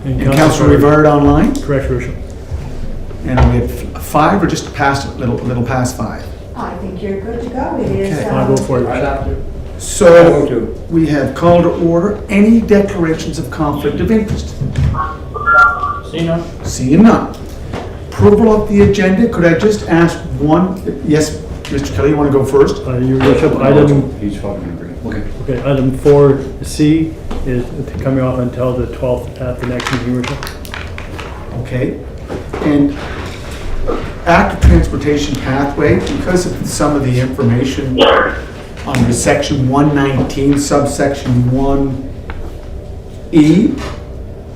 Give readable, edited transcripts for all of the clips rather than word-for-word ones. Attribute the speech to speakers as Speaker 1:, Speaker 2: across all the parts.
Speaker 1: And Councillor Rivard online?
Speaker 2: Correct, Your Worship.
Speaker 1: And we have 5 or just past, little past 5?
Speaker 3: I think you're good to go. It is.
Speaker 1: Okay.
Speaker 2: I'll go for it.
Speaker 4: I'd have to.
Speaker 1: So we have called to order any declarations of conflict of interest.
Speaker 4: See now?
Speaker 1: Seeing none. Approval of the agenda, could I just ask one, yes, Mr. Kelly, you want to go first?
Speaker 2: Your Worship, item,
Speaker 4: He's fucking agree. Okay.
Speaker 2: okay, item 4C is coming off until the 12th at the next meeting, Your Worship.
Speaker 1: Okay. And active transportation pathway, because of some of the information under section 119, subsection 1E,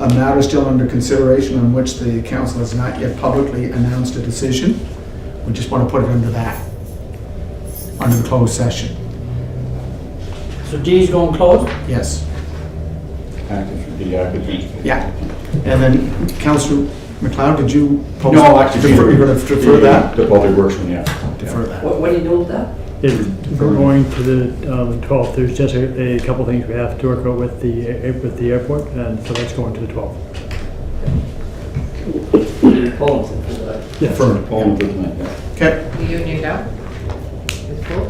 Speaker 1: a matter still under consideration on which the council has not yet publicly announced a decision. We just want to put it under that, under the closed session.
Speaker 5: So D's going closed?
Speaker 1: Yes.
Speaker 4: Active transportation.
Speaker 1: Yeah. And then Councillor McLeod, did you?
Speaker 4: No, actually,
Speaker 1: You're going to defer that?
Speaker 4: The public works one, yeah.
Speaker 1: Defer that.
Speaker 5: What are you doing with that?
Speaker 2: We're going to the 12th. There's just a couple things we have to work out with the airport, and so that's going to the 12th.
Speaker 5: You're pulling something for that.
Speaker 2: Yes.
Speaker 1: Defer.
Speaker 4: Phone for tonight, yeah.
Speaker 1: Okay.
Speaker 6: The union go? It's full?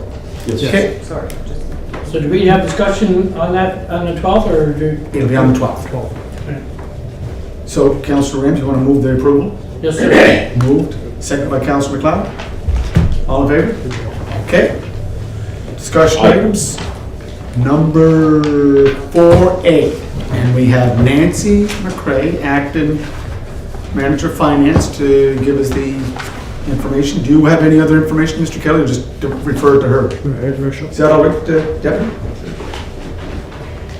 Speaker 4: Yes.
Speaker 1: Okay.
Speaker 6: Sorry, just.
Speaker 5: So do we have discussion on that on the 12th or do?
Speaker 1: It'll be on the 12th.
Speaker 2: 12th.
Speaker 1: So Councillor Rams, you want to move the approval?
Speaker 5: Yes, sir.
Speaker 1: Moved. Second by Councillor McLeod. All in favor? Okay. Discussion items. Number 4A. And we have Nancy McCrae, Acting Manager Finance, to give us the information. Do you have any other information, Mr. Kelly, or just refer to her?
Speaker 2: Right, Your Worship.
Speaker 1: Is that all right, Deputy?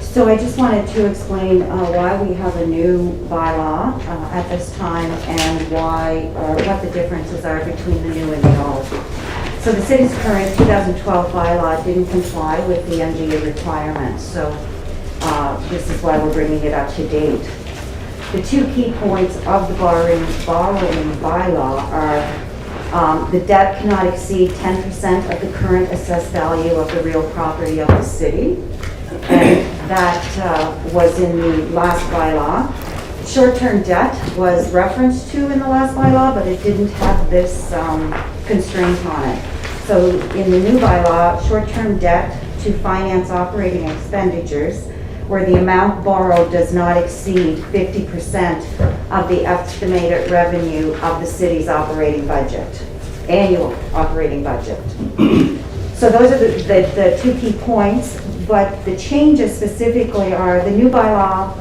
Speaker 3: So I just wanted to explain why we have a new bylaw at this time and why, or what the differences are between the new and the old. So the city's current 2012 bylaw didn't comply with the MGA requirements, so this is why we're bringing it up to date. The 2 key points of the borrowing bylaw are the debt cannot exceed 10% of the current assessed value of the real property of the city. And that was in the last bylaw. Short-term debt was referenced to in the last bylaw, but it didn't have this constraint on it. So in the new bylaw, short-term debt to finance operating expenditures, where the amount borrowed does not exceed 50% of the estimated revenue of the city's operating budget, annual operating budget. So those are the 2 key points, but the changes specifically are the new bylaw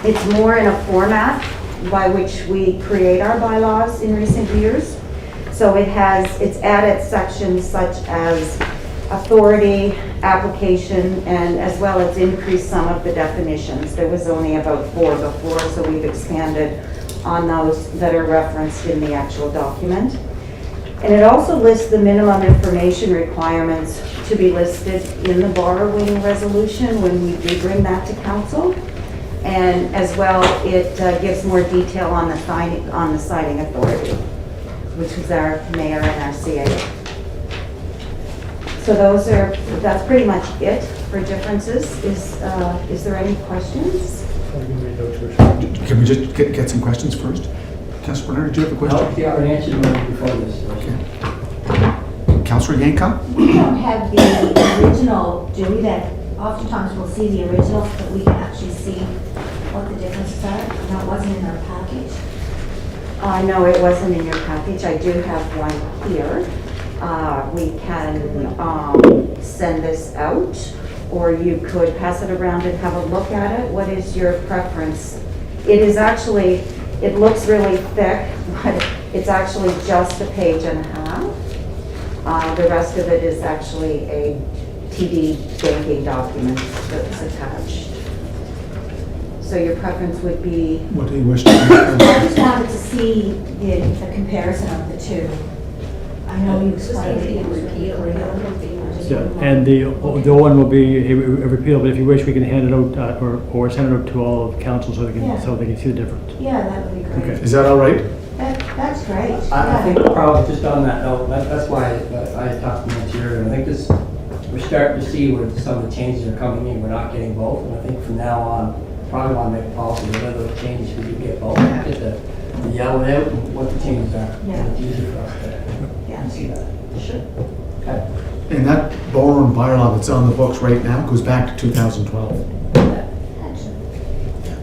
Speaker 3: it's more in a format by which we create our bylaws in recent years. So it's added sections such as authority, application, and as well as increased some of the definitions. There was only about 4 before, so we've expanded on those that are referenced in the actual document. And it also lists the minimum information requirements to be listed in the borrowing resolution when we do bring that to council. And as well, it gives more detail on the signing authority, which is our mayor and our CAO. So that's pretty much it for differences. Is there any questions?
Speaker 1: Can we just get some questions first? Councillor Bernard, did you have a question?
Speaker 5: No, you already answered one before this.
Speaker 1: Okay. Councillor Yankow?
Speaker 7: We don't have the original, do we? That oftentimes we'll see the original, but we can actually see what the differences are. And that wasn't in our package.
Speaker 3: No, it wasn't in your package. I do have one here. We can send this out, or you could pass it around and have a look at it. What is your preference? It is actually, it looks really thick, but it's actually just a page and a half. The rest of it is actually a TD banking document that's attached. So your preference would be?
Speaker 1: What do you wish to do?
Speaker 7: I just wanted to see the comparison of the 2. I know you explained it was repealed.
Speaker 2: Yeah, and the old one will be a repeal, but if you wish, we can hand it out or send it out to all of council so they can see the difference.
Speaker 7: Yeah, that would be great.
Speaker 2: Okay.
Speaker 1: Is that all right?
Speaker 7: That's great.
Speaker 5: I think probably just on that note, that's why I talked to Nancy earlier. I think we're starting to see where some of the changes are coming in. We're not getting both, and I think from now on, probably want to make a policy, whatever the changes we do get both, just to yell it out what the changes are.
Speaker 7: Yeah.
Speaker 5: It's easy for us
Speaker 7: Yeah.
Speaker 5: to see that.
Speaker 7: Sure.
Speaker 5: Okay.
Speaker 1: And that borrowing bylaw that's on the books right now goes back to 2012.
Speaker 7: Excellent.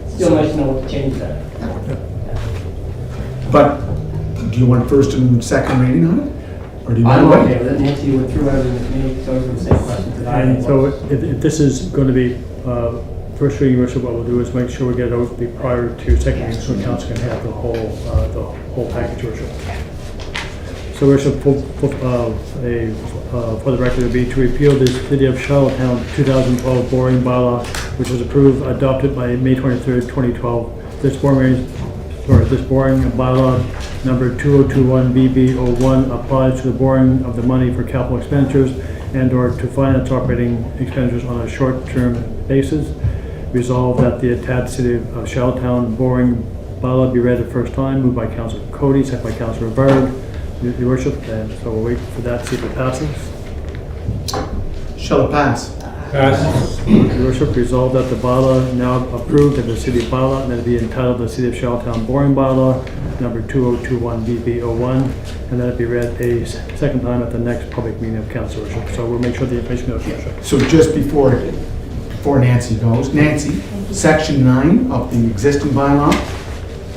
Speaker 5: Still nice to know what the changes are.
Speaker 1: But do you want first and second reading on it? Or do you
Speaker 5: I'm
Speaker 1: want to
Speaker 5: okay
Speaker 1: wait?
Speaker 5: with it. Nancy went through everything with me, so it was the same questions that I
Speaker 2: And
Speaker 5: had.
Speaker 2: so if this is going to be first reading, Worship, what we'll do is make sure we get it out prior to second reading, so council can have the whole package, Worship. So Worship, for the record, it would be to repeal the City of Charlottetown 2012 boring bylaw, which was approved, adopted by May 23rd, 2012. This boring bylaw number 2021 BB01 applies to the borrowing of the money for capital expenditures and/or to finance operating expenditures on a short-term basis. Resolved that the attached City of Charlottetown boring bylaw be read the first time, moved by Councilor Cody, second by Councilor Berg. Your Worship, and so we'll wait for that, see if it passes.
Speaker 1: Shall it pass?
Speaker 2: Your Worship, resolved that the bylaw now approved of the city bylaw, and that it be entitled the City of Charlottetown boring bylaw, number 2021 BB01, and that it be read a second time at the next public meeting of council, Worship. So we'll make sure the information goes, Worship.
Speaker 1: So just before Nancy goes, Nancy, section 9 of the existing bylaw,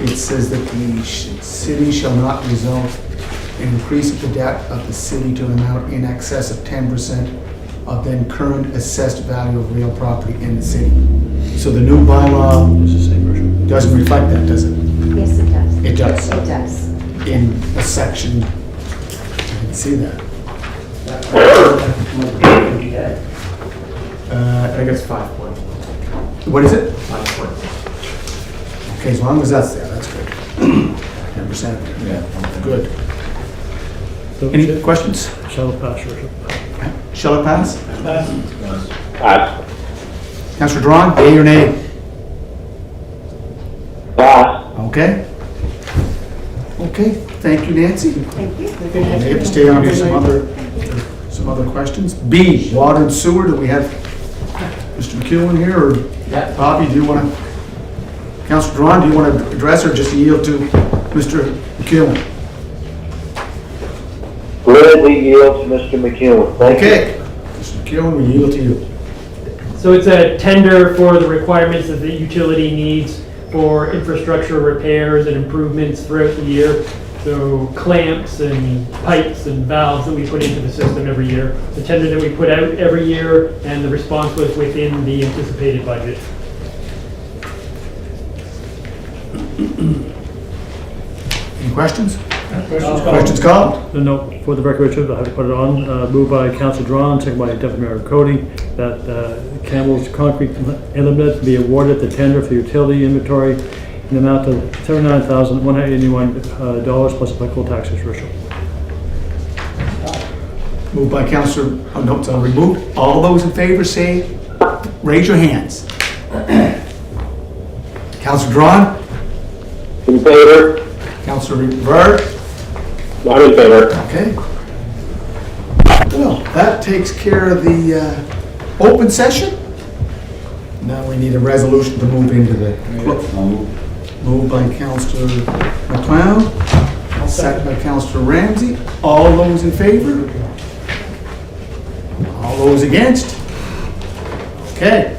Speaker 1: it says that the city shall not result in increase of the debt of the city to an amount in excess of 10% of then current assessed value of real property in the city. So the new bylaw
Speaker 2: It's the same, Worship.
Speaker 1: doesn't reflect that, does it?
Speaker 3: Yes, it does.
Speaker 1: It does.
Speaker 3: It does.
Speaker 1: In a section, I can see that.
Speaker 8: I think it's 5 point.
Speaker 1: What is it?
Speaker 8: 5 point.
Speaker 1: Okay, as long as that's there, that's good. 10%.
Speaker 4: Yeah.
Speaker 1: Good.
Speaker 2: So
Speaker 1: Any questions?
Speaker 2: shall it pass, Your Worship?
Speaker 1: Shall it pass?
Speaker 9: Pass.
Speaker 1: Councillor Drawn, yea or nay?
Speaker 9: Pass.
Speaker 1: Okay. Okay, thank you, Nancy.
Speaker 3: Thank you.
Speaker 1: We have to stay on for some other questions. B, water and sewer, do we have Mr. McEwen here, or
Speaker 5: Yeah.
Speaker 1: Bobby, do you want to, Councillor Drawn, do you want to address or just yield to Mr. McEwen?
Speaker 9: Gladly yield to Mr. McEwen. Thank you.
Speaker 1: Okay, Mr. McEwen, we yield to you.
Speaker 10: So it's a tender for the requirements that the utility needs for infrastructure repairs and improvements throughout the year. So clamps and pipes and valves that we put into the system every year. It's a tender that we put out every year, and the response was within the anticipated budget.
Speaker 1: Any questions? Questions called?
Speaker 2: No, for the record, Richard, I have to put it on, moved by Council Drawn, second by Deputy Mayor Cody, that Campbell's Concrete Limited be awarded the tender for utility inventory in the amount of $79,181 plus applicable taxes, Richard.
Speaker 1: Moved by Councillor, oh no, it's already removed. All those in favor say, raise your hands. Councillor Drawn,
Speaker 9: In favor?
Speaker 1: Councillor Berg,
Speaker 9: Not in favor.
Speaker 1: okay. Well, that takes care of the open session. Now we need a resolution to move into the,
Speaker 4: I'll move.
Speaker 1: moved by Councillor McLeod, second by Councillor Ramsey. All those in favor? All those against? Okay.